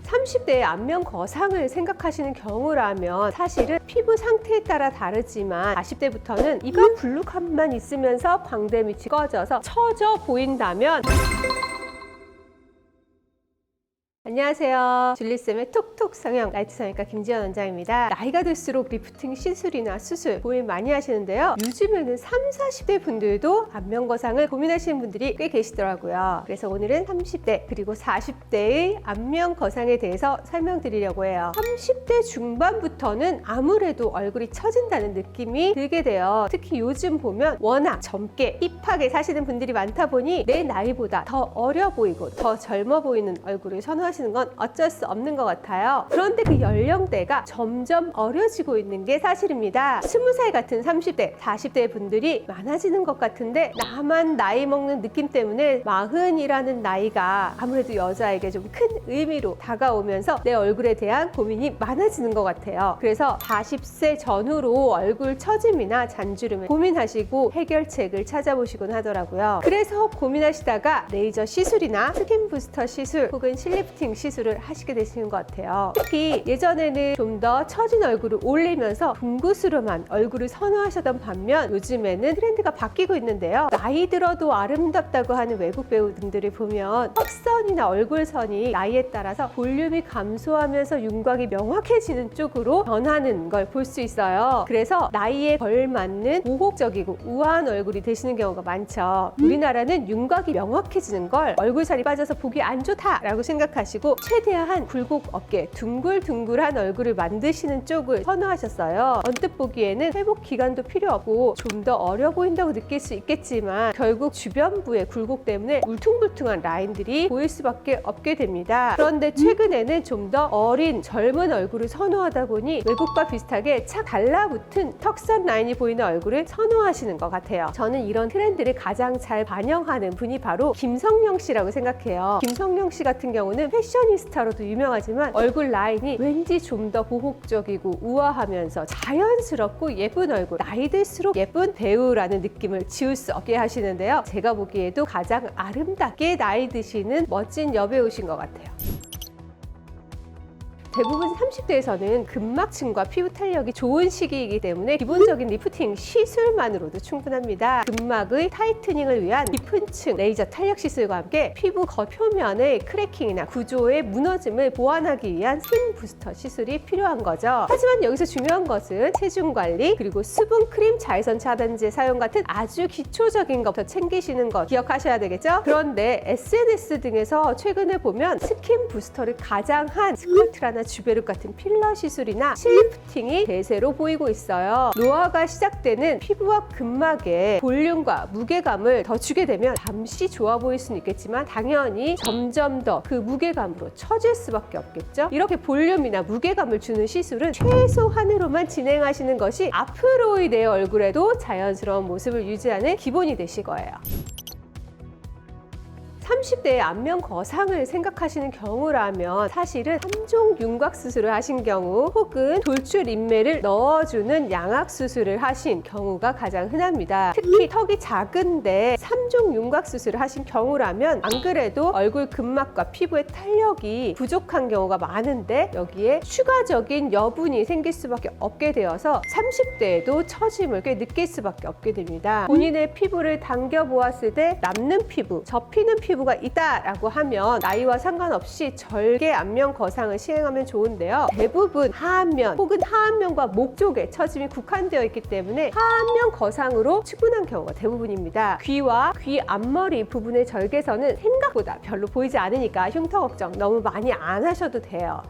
30대의 안면 거상을 생각하시는 경우라면 사실은 피부 상태에 따라 다르지만 40대부터는 이가 불룩함만 있으면서 광대 밑이 꺼져서 처져 보인다면 안녕하세요. 줄리쌤의 톡톡 성형 라이트 성형외과 김지연 원장입니다. 나이가 들수록 리프팅 시술이나 수술 고민 많이 하시는데요. 요즘에는 30, 40대 분들도 안면 거상을 고민하시는 분들이 꽤 계시더라고요. 그래서 오늘은 30대 그리고 40대의 안면 거상에 대해서 설명드리려고 해요. 30대 중반부터는 아무래도 얼굴이 처진다는 느낌이 들게 돼요. 특히 요즘 보면 워낙 젊게 힙하게 사시는 분들이 많다 보니 내 나이보다 더 어려 보이고 더 젊어 보이는 얼굴을 선호하시는 건 어쩔 수 없는 것 같아요. 그런데 그 연령대가 점점 어려지고 있는 게 사실입니다. 20살 같은 30대, 40대 분들이 많아지는 것 같은데 나만 나이 먹는 느낌 때문에 40이라는 나이가 아무래도 여자에게 좀 큰 의미로 다가오면서 내 얼굴에 대한 고민이 많아지는 것 같아요. 그래서 40세 전후로 얼굴 처짐이나 잔주름을 고민하시고 해결책을 찾아보시곤 하더라고요. 그래서 고민하시다가 레이저 시술이나 스킨 부스터 시술 혹은 실리프팅 시술을 하시게 되시는 것 같아요. 특히 예전에는 좀 더 처진 얼굴을 올리면서 둥그스름한 얼굴을 선호하셨던 반면 요즘에는 트렌드가 바뀌고 있는데요. 나이 들어도 아름답다고 하는 외국 배우분들을 보면 턱선이나 얼굴선이 나이에 따라서 볼륨이 감소하면서 윤곽이 명확해지는 쪽으로 변하는 걸 볼 수 있어요. 그래서 나이에 걸맞는 보호적이고 우아한 얼굴이 되시는 경우가 많죠. 우리나라는 윤곽이 명확해지는 걸 얼굴살이 빠져서 보기 안 좋다라고 생각하시고 최대한 굴곡 없게 둥글둥글한 얼굴을 만드시는 쪽을 선호하셨어요. 언뜻 보기에는 회복 기간도 필요 없고 좀 더 어려 보인다고 느낄 수 있겠지만 결국 주변부의 굴곡 때문에 울퉁불퉁한 라인들이 보일 수밖에 없게 됩니다. 그런데 최근에는 좀 더 어린 젊은 얼굴을 선호하다 보니 외국과 비슷하게 착 달라붙은 턱선 라인이 보이는 얼굴을 선호하시는 것 같아요. 저는 이런 트렌드를 가장 잘 반영하는 분이 바로 김성령 씨라고 생각해요. 김성령 씨 같은 경우는 패셔니스타로도 유명하지만 얼굴 라인이 왠지 좀 더 보복적이고 우아하면서 자연스럽고 예쁜 얼굴, 나이 들수록 예쁜 배우라는 느낌을 지울 수 없게 하시는데요. 제가 보기에도 가장 아름답게 나이 드시는 멋진 여배우신 것 같아요. 대부분 30대에서는 근막층과 피부 탄력이 좋은 시기이기 때문에 기본적인 리프팅 시술만으로도 충분합니다. 근막의 타이트닝을 위한 깊은 층 레이저 탄력 시술과 함께 피부 겉표면의 크래킹이나 구조의 무너짐을 보완하기 위한 스킨 부스터 시술이 필요한 거죠. 하지만 여기서 중요한 것은 체중 관리 그리고 수분 크림 자외선 차단제 사용 같은 아주 기초적인 것부터 챙기시는 것 기억하셔야 되겠죠? 그런데 SNS 등에서 최근에 보면 스킨 부스터를 가장 한 스컬트라나 주베룩 같은 필러 시술이나 실리프팅이 대세로 보이고 있어요. 노화가 시작되는 피부와 근막에 볼륨과 무게감을 더 주게 되면 잠시 좋아 보일 수는 있겠지만 당연히 점점 더 그 무게감으로 처질 수밖에 없겠죠. 이렇게 볼륨이나 무게감을 주는 시술은 최소한으로만 진행하시는 것이 앞으로의 내 얼굴에도 자연스러운 모습을 유지하는 기본이 되실 거예요. 30대의 안면 거상을 생각하시는 경우라면 사실은 3종 윤곽 수술을 하신 경우 혹은 돌출 인매를 넣어주는 양악 수술을 하신 경우가 가장 흔합니다. 특히 턱이 작은데 3종 윤곽 수술을 하신 경우라면 안 그래도 얼굴 근막과 피부의 탄력이 부족한 경우가 많은데 여기에 추가적인 여분이 생길 수밖에 없게 되어서 30대에도 처짐을 꽤 느낄 수밖에 없게 됩니다. 본인의 피부를 당겨보았을 때 남는 피부, 접히는 피부가 있다라고 하면 나이와 상관없이 절개 안면 거상을 시행하면 좋은데요. 대부분 하안면 혹은 하안면과 목 쪽에 처짐이 국한되어 있기 때문에 하안면 거상으로 충분한 경우가 대부분입니다. 귀와 귀 앞머리 부분의 절개선은 생각보다 별로 보이지 않으니까 흉터 걱정 너무 많이 안 하셔도 돼요.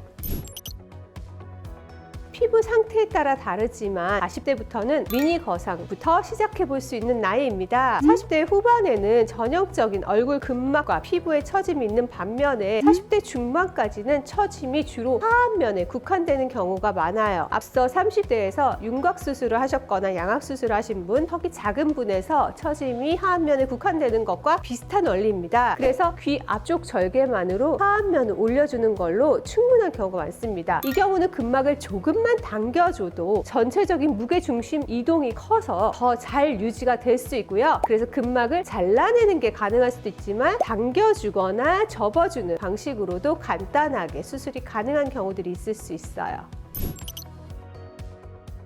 피부 상태에 따라 다르지만 40대부터는 미니 거상부터 시작해 볼 수 있는 나이입니다. 40대 후반에는 전형적인 얼굴 근막과 피부에 처짐이 있는 반면에 40대 중반까지는 처짐이 주로 하안면에 국한되는 경우가 많아요. 앞서 30대에서 윤곽 수술을 하셨거나 양악 수술을 하신 분, 턱이 작은 분에서 처짐이 하안면에 국한되는 것과 비슷한 원리입니다. 그래서 귀 앞쪽 절개만으로 하안면을 올려주는 걸로 충분한 경우가 많습니다. 이 경우는 근막을 조금만 조금만 당겨줘도 전체적인 무게 중심 이동이 커서 더 잘 유지가 될 수 있고요. 그래서 근막을 잘라내는 게 가능할 수도 있지만 당겨주거나 접어주는 방식으로도 간단하게 수술이 가능한 경우들이 있을 수 있어요.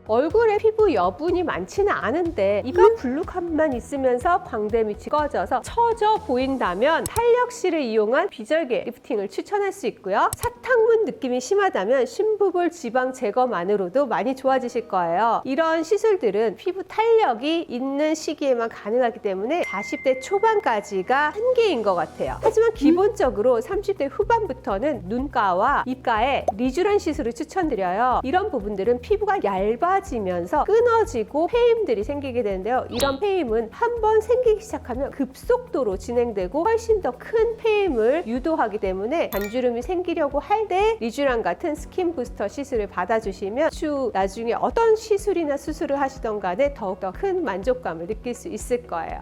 얼굴에 피부 여분이 많지는 않은데 이가 불룩함만 있으면서 광대 밑이 꺼져서 처져 보인다면 탄력실을 이용한 비절개 리프팅을 추천할 수 있고요. 사탕문 느낌이 심하다면 심부볼 지방 제거만으로도 많이 좋아지실 거예요. 이런 시술들은 피부 탄력이 있는 시기에만 가능하기 때문에 40대 초반까지가 한계인 것 같아요. 하지만 기본적으로 30대 후반부터는 눈가와 입가에 리쥬란 시술을 추천드려요. 이런 부분들은 피부가 얇아지면서 끊어지고 폐임들이 생기게 되는데요. 이런 폐임은 한번 생기기 시작하면 급속도로 진행되고 훨씬 더 큰 폐임을 유도하기 때문에 잔주름이 생기려고 할 때 리쥬란 같은 스킨 부스터 시술을 받아주시면 추후 나중에 어떤 시술이나 수술을 하시던 간에 더욱더 큰 만족감을 느낄 수 있을 거예요.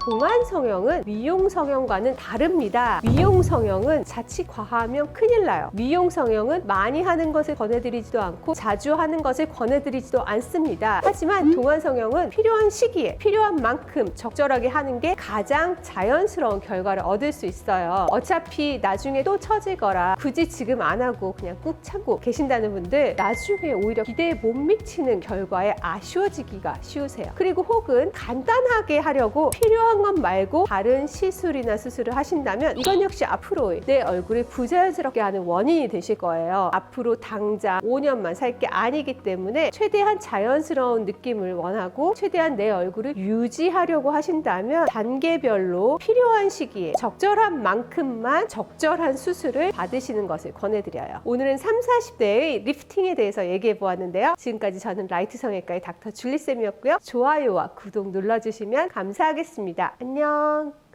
동안 성형은 미용 성형과는 다릅니다. 미용 성형은 자칫 과하면 큰일 나요. 미용 성형은 많이 하는 것을 권해드리지도 않고 자주 하는 것을 권해드리지도 않습니다. 하지만 동안 성형은 필요한 시기에 필요한 만큼 적절하게 하는 게 가장 자연스러운 결과를 얻을 수 있어요. 어차피 나중에 또 처지거라 굳이 지금 안 하고 그냥 꾹 참고 계신다는 분들 나중에 오히려 기대에 못 미치는 결과에 아쉬워지기가 쉬우세요. 그리고 혹은 간단하게 하려고 필요한 것 말고 다른 시술이나 수술을 하신다면 이건 역시 앞으로 내 얼굴을 부자연스럽게 하는 원인이 되실 거예요. 앞으로 당장 5년만 살 게 아니기 때문에 최대한 자연스러운 느낌을 원하고 최대한 내 얼굴을 유지하려고 하신다면 단계별로 필요한 시기에 적절한 만큼만 적절한 수술을 받으시는 것을 권해드려요. 오늘은 30, 40대의 리프팅에 대해서 얘기해 보았는데요. 지금까지 저는 라이트 성형외과의 닥터 줄리쌤이었고요. 좋아요와 구독 눌러주시면 감사하겠습니다. 안녕.